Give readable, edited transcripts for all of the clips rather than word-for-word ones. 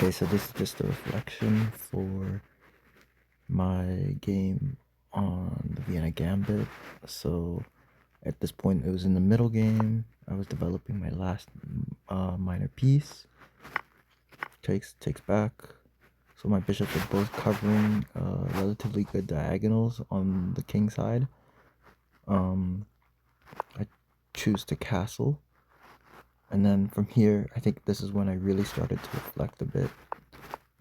Okay, so this is just a reflection for my game on the Vienna Gambit. So at this point, it was in the middle game. I was developing my last minor piece. Takes back. So my bishops are both covering relatively good diagonals on the king side. I choose to castle. And then from here, I think this is when I really started to reflect a bit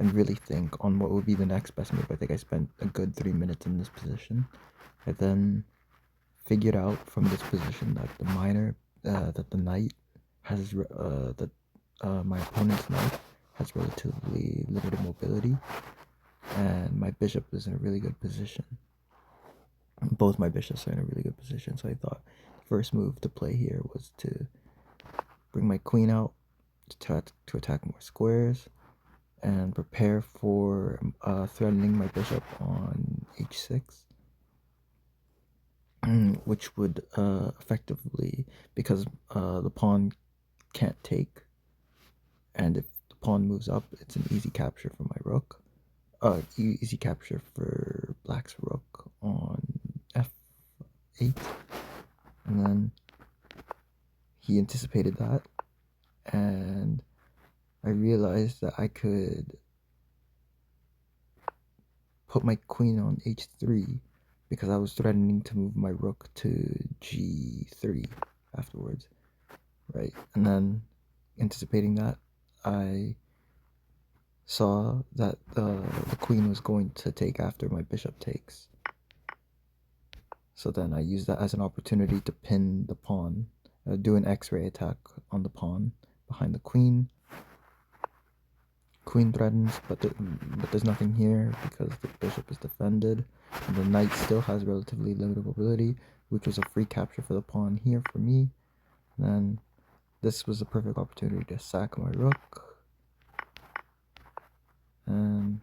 and really think on what would be the next best move. I think I spent a good 3 minutes in this position. I then figured out from this position that the knight has, my opponent's knight has relatively limited mobility, and my bishop is in a really good position. Both my bishops are in a really good position, so I thought the first move to play here was to bring my queen out to attack more squares and prepare for threatening my bishop on h6, which would effectively, because the pawn can't take, and if the pawn moves up, it's an easy capture for my rook. Easy capture for black's rook on f8, and then he anticipated that, and I realized that I could put my queen on h3 because I was threatening to move my rook to g3 afterwards, right? And then, anticipating that, I saw that the queen was going to take after my bishop takes. So then I used that as an opportunity to pin the pawn, do an x-ray attack on the pawn behind the queen. Queen threatens, but there's nothing here because the bishop is defended, and the knight still has relatively limited mobility, which was a free capture for the pawn here for me. And then this was a perfect opportunity to sack my rook, and